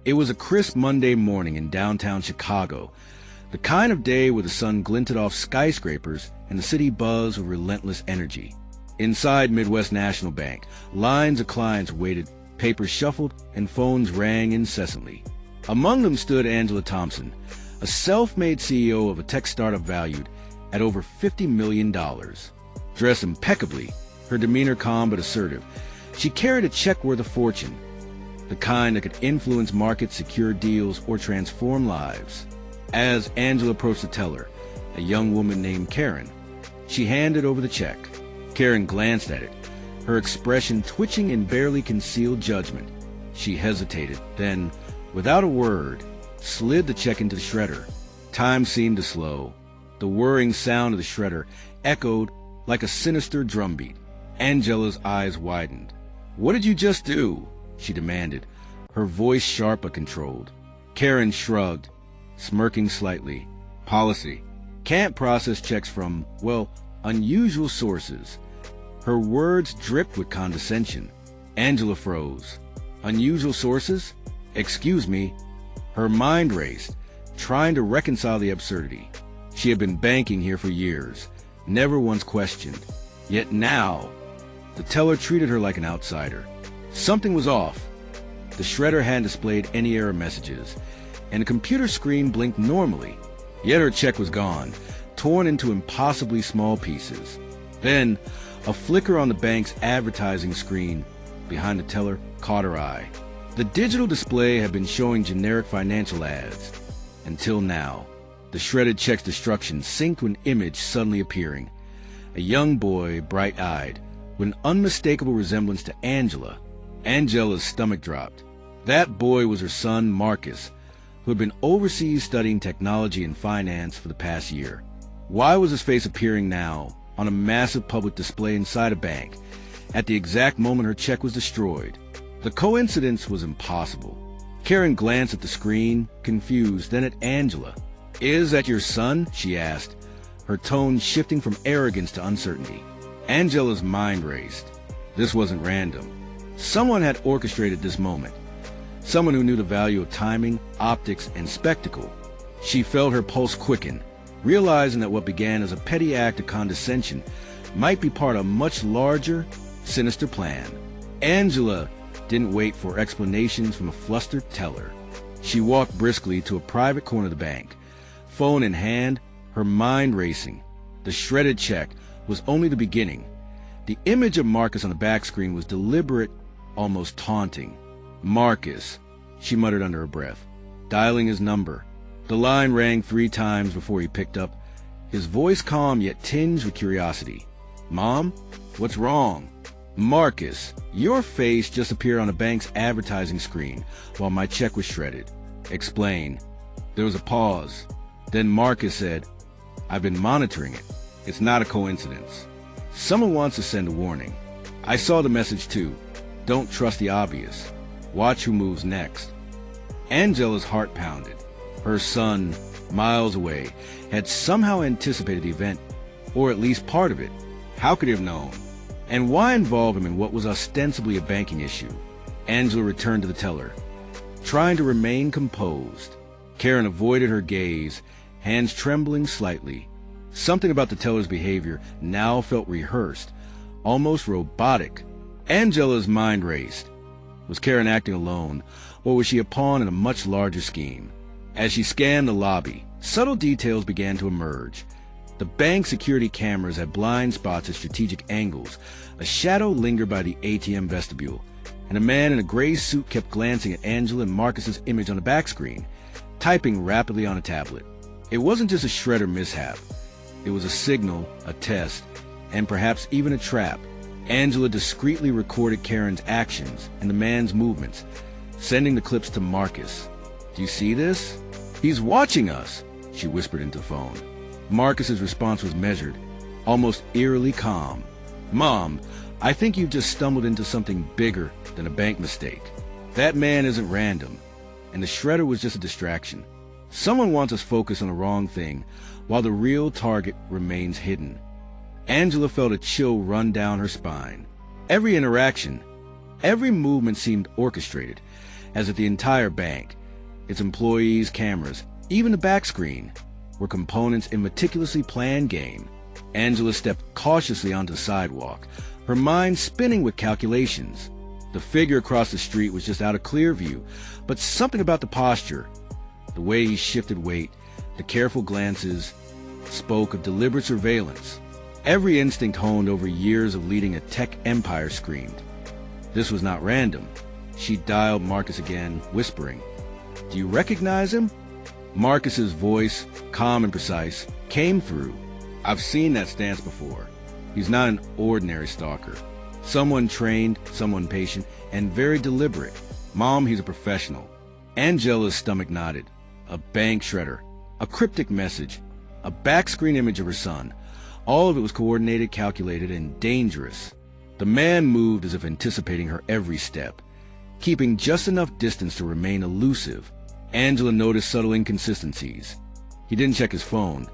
It was a crisp Monday morning in downtown Chicago, the kind of day where the sun glinted off skyscrapers and the city buzzed with relentless energy. Inside Midwest National Bank, lines of clients waited, papers shuffled, and phones rang incessantly. Among them stood Angela Thompson, a self-made CEO of a tech startup valued at over $50 million. Dressed impeccably, her demeanor calm but assertive, she carried a check worth a fortune, the kind that could influence markets, secure deals, or transform lives. As Angela approached the teller, a young woman named Karen, she handed over the check. Karen glanced at it, her expression twitching in barely concealed judgment. She hesitated, then, without a word, slid the check into the shredder. Time seemed to slow. The whirring sound of the shredder echoed like a sinister drumbeat. Angela's eyes widened. "What did you just do?" she demanded, her voice sharp but controlled. Karen shrugged, smirking slightly. "Policy. Can't process checks from, well, unusual sources." Her words dripped with condescension. Angela froze. "Unusual sources? Excuse me." Her mind raced, trying to reconcile the absurdity. She had been banking here for years, never once questioned. Yet now, the teller treated her like an outsider. Something was off. The shredder hadn't displayed any error messages, and the computer screen blinked normally. Yet her check was gone, torn into impossibly small pieces. Then, a flicker on the bank's advertising screen behind the teller caught her eye. The digital display had been showing generic financial ads. Until now, the shredded check's destruction synced with an image suddenly appearing. A young boy, bright-eyed, with an unmistakable resemblance to Angela. Angela's stomach dropped. That boy was her son, Marcus, who had been overseas studying technology and finance for the past year. Why was his face appearing now on a massive public display inside a bank at the exact moment her check was destroyed? The coincidence was impossible. Karen glanced at the screen, confused, then at Angela. "Is that your son?" she asked, her tone shifting from arrogance to uncertainty. Angela's mind raced. This wasn't random. Someone had orchestrated this moment. Someone who knew the value of timing, optics, and spectacle. She felt her pulse quicken, realizing that what began as a petty act of condescension might be part of a much larger, sinister plan. Angela didn't wait for explanations from a flustered teller. She walked briskly to a private corner of the bank, phone in hand, her mind racing. The shredded check was only the beginning. The image of Marcus on the back screen was deliberate, almost taunting. "Marcus," she muttered under her breath, dialing his number. The line rang 3 times before he picked up, his voice calm yet tinged with curiosity. "Mom? What's wrong?" "Marcus, your face just appeared on the bank's advertising screen while my check was shredded." "Explain." There was a pause. Then Marcus said, "I've been monitoring it. It's not a coincidence. Someone wants to send a warning. I saw the message too. Don't trust the obvious. Watch who moves next." Angela's heart pounded. Her son, miles away, had somehow anticipated the event, or at least part of it. How could he have known? And why involve him in what was ostensibly a banking issue? Angela returned to the teller, trying to remain composed. Karen avoided her gaze, hands trembling slightly. Something about the teller's behavior now felt rehearsed, almost robotic. Angela's mind raced. Was Karen acting alone, or was she a pawn in a much larger scheme? As she scanned the lobby, subtle details began to emerge. The bank security cameras had blind spots at strategic angles. A shadow lingered by the ATM vestibule, and a man in a gray suit kept glancing at Angela and Marcus's image on the back screen, typing rapidly on a tablet. It wasn't just a shredder mishap. It was a signal, a test, and perhaps even a trap. Angela discreetly recorded Karen's actions and the man's movements, sending the clips to Marcus. "Do you see this? He's watching us," she whispered into the phone. Marcus's response was measured, almost eerily calm. "Mom, I think you've just stumbled into something bigger than a bank mistake. That man isn't random, and the shredder was just a distraction. Someone wants us focused on the wrong thing, while the real target remains hidden." Angela felt a chill run down her spine. Every interaction, every movement seemed orchestrated, as if the entire bank, its employees, cameras, even the back screen, were components in a meticulously planned game. Angela stepped cautiously onto the sidewalk, her mind spinning with calculations. The figure across the street was just out of clear view, but something about the posture, the way he shifted weight, the careful glances, spoke of deliberate surveillance. Every instinct honed over years of leading a tech empire screamed. This was not random. She dialed Marcus again, whispering, "Do you recognize him?" Marcus's voice, calm and precise, came through. "I've seen that stance before. He's not an ordinary stalker. Someone trained, someone patient, and very deliberate. Mom, he's a professional." Angela's stomach nodded. A bank shredder, a cryptic message, a back-screen image of her son. All of it was coordinated, calculated, and dangerous. The man moved as if anticipating her every step, keeping just enough distance to remain elusive. Angela noticed subtle inconsistencies. He didn't check his phone,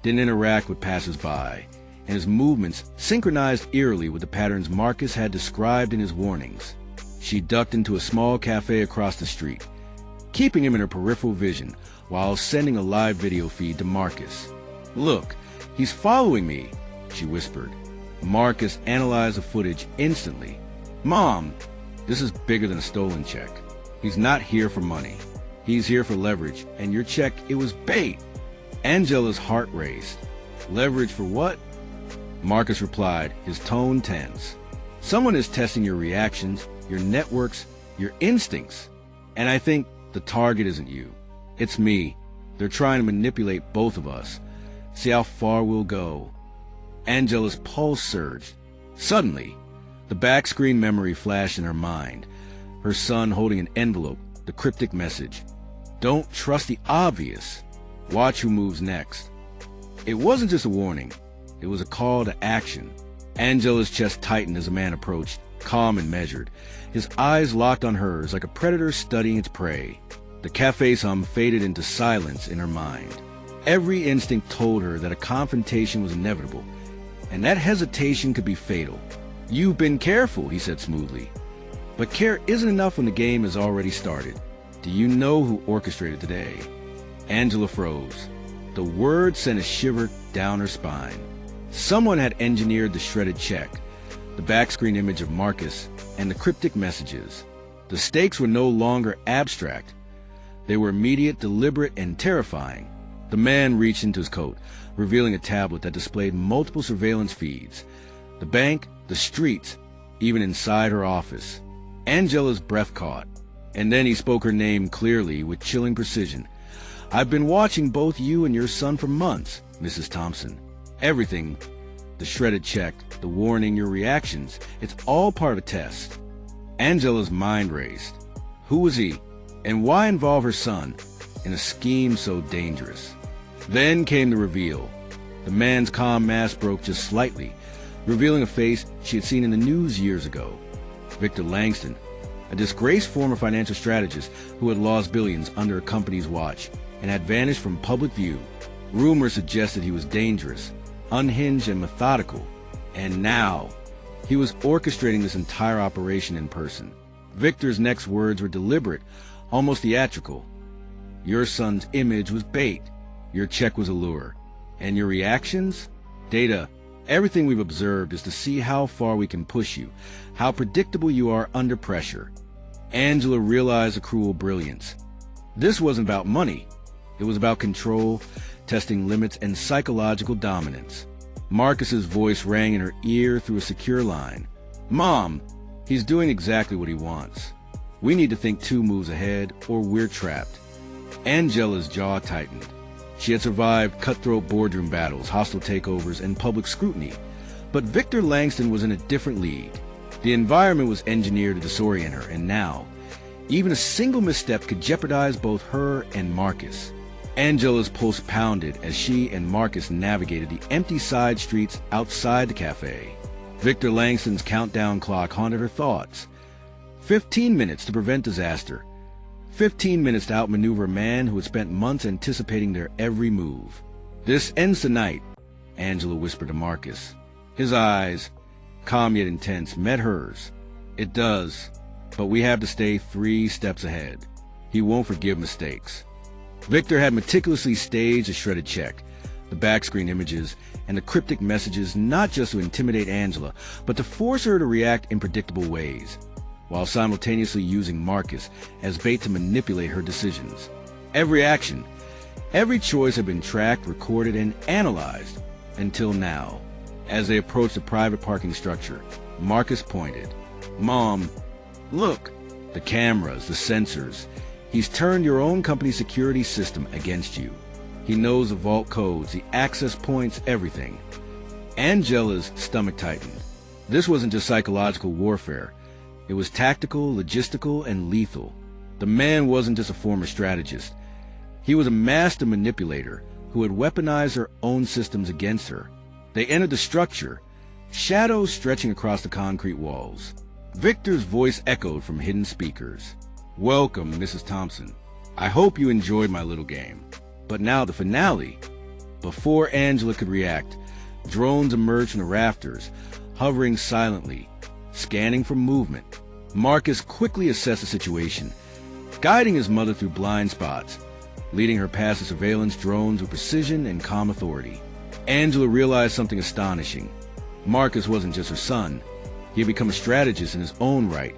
didn't interact with passers-by, and his movements synchronized eerily with the patterns Marcus had described in his warnings. She ducked into a small cafe across the street, keeping him in her peripheral vision while sending a live video feed to Marcus. "Look, he's following me," she whispered. Marcus analyzed the footage instantly. "Mom, this is bigger than a stolen check. He's not here for money. He's here for leverage, and your check, it was bait." Angela's heart raced. "Leverage for what?" Marcus replied, his tone tense. "Someone is testing your reactions, your networks, your instincts. And I think the target isn't you. It's me. They're trying to manipulate both of us. See how far we'll go." Angela's pulse surged. Suddenly, the back-screen memory flashed in her mind. Her son holding an envelope, the cryptic message. "Don't trust the obvious. Watch who moves next." It wasn't just a warning. It was a call to action. Angela's chest tightened as the man approached, calm and measured, his eyes locked on hers like a predator studying its prey. The cafe's hum faded into silence in her mind. Every instinct told her that a confrontation was inevitable, and that hesitation could be fatal. "You've been careful," he said smoothly. "But care isn't enough when the game has already started. Do you know who orchestrated today?" Angela froze. The word sent a shiver down her spine. Someone had engineered the shredded check, the back-screen image of Marcus, and the cryptic messages. The stakes were no longer abstract. They were immediate, deliberate, and terrifying. The man reached into his coat, revealing a tablet that displayed multiple surveillance feeds. The bank, the streets, even inside her office. Angela's breath caught, and then he spoke her name clearly with chilling precision. "I've been watching both you and your son for months, Mrs. Thompson. Everything, the shredded check, the warning, your reactions, it's all part of a test." Angela's mind raced. Who was he, and why involve her son in a scheme so dangerous? Then came the reveal. The man's calm mask broke just slightly, revealing a face she had seen in the news years ago. Victor Langston, a disgraced former financial strategist who had lost billions under a company's watch and had vanished from public view. Rumors suggested he was dangerous, unhinged, and methodical. And now, he was orchestrating this entire operation in person. Victor's next words were deliberate, almost theatrical. "Your son's image was bait. Your check was a lure. And your reactions? Data. Everything we've observed is to see how far we can push you, how predictable you are under pressure." Angela realized the cruel brilliance. This wasn't about money. It was about control, testing limits, and psychological dominance. Marcus's voice rang in her ear through a secure line. "Mom, he's doing exactly what he wants. We need to think 2 moves ahead, or we're trapped." Angela's jaw tightened. She had survived cutthroat boardroom battles, hostile takeovers, and public scrutiny. But Victor Langston was in a different league. The environment was engineered to disorient her, and now, even a single misstep could jeopardize both her and Marcus. Angela's pulse pounded as she and Marcus navigated the empty side streets outside the cafe. Victor Langston's countdown clock haunted her thoughts. 15 minutes to prevent disaster. 15 minutes to outmaneuver a man who had spent months anticipating their every move. "This ends tonight," Angela whispered to Marcus. His eyes, calm yet intense, met hers. "It does. but we have to stay 3 steps ahead. He won't forgive mistakes. Victor had meticulously staged a shredded check, the backscreen images, and the cryptic messages not just to intimidate Angela, but to force her to react in predictable ways, while simultaneously using Marcus as bait to manipulate her decisions. Every action, every choice had been tracked, recorded, and analyzed until now. As they approached the private parking structure, Marcus pointed. "Mom, look, the cameras, the sensors. He's turned your own company's security system against you. He knows the vault codes, the access points, everything." Angela's stomach tightened. This wasn't just psychological warfare. It was tactical, logistical, and lethal. The man wasn't just a former strategist. He was a master manipulator who had weaponized her own systems against her. They entered the structure, shadows stretching across the concrete walls. Victor's voice echoed from hidden speakers. "Welcome, Mrs. Thompson. I hope you enjoyed my little game." But now the finale. Before Angela could react, drones emerged from the rafters, hovering silently, scanning for movement. Marcus quickly assessed the situation, guiding his mother through blind spots, leading her past the surveillance drones with precision and calm authority. Angela realized something astonishing. Marcus wasn't just her son. He had become a strategist in his own right,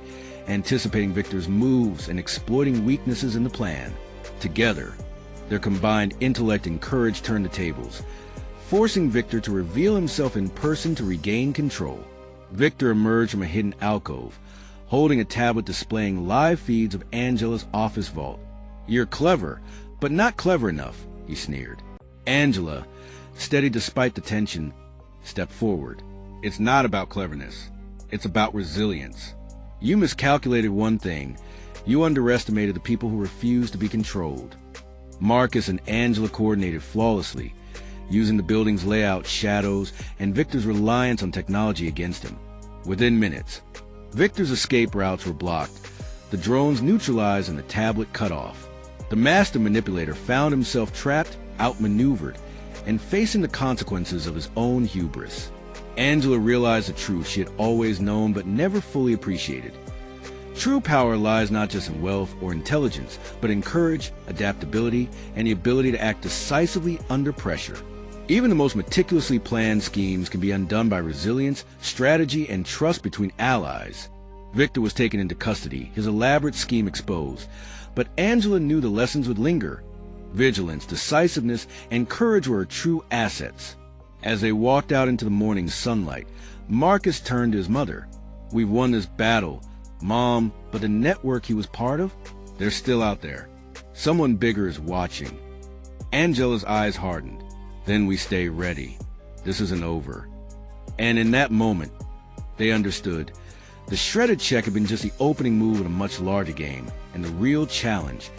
anticipating Victor's moves and exploiting weaknesses in the plan. Together, their combined intellect and courage turned the tables, forcing Victor to reveal himself in person to regain control. Victor emerged from a hidden alcove, holding a tablet displaying live feeds of Angela's office vault. "You're clever, but not clever enough," he sneered. Angela, steady despite the tension, stepped forward. "It's not about cleverness. It's about resilience. You miscalculated one thing. You underestimated the people who refuse to be controlled." Marcus and Angela coordinated flawlessly, using the building's layout, shadows, and Victor's reliance on technology against him. Within minutes, Victor's escape routes were blocked, the drones neutralized, and the tablet cut off. The master manipulator found himself trapped, outmaneuvered, and facing the consequences of his own hubris. Angela realized the truth she had always known but never fully appreciated. True power lies not just in wealth or intelligence, but in courage, adaptability, and the ability to act decisively under pressure. Even the most meticulously planned schemes can be undone by resilience, strategy, and trust between allies. Victor was taken into custody, his elaborate scheme exposed, but Angela knew the lessons would linger. Vigilance, decisiveness, and courage were her true assets. As they walked out into the morning sunlight, Marcus turned to his mother. "We've won this battle, Mom, but the network he was part of? They're still out there. Someone bigger is watching." Angela's eyes hardened. "Then we stay ready. This isn't over." And in that moment, they understood. The shredded check had been just the opening move in a much larger game, and the real challenge,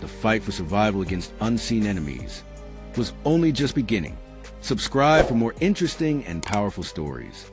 the fight for survival against unseen enemies, was only just beginning. Subscribe for more interesting and powerful stories.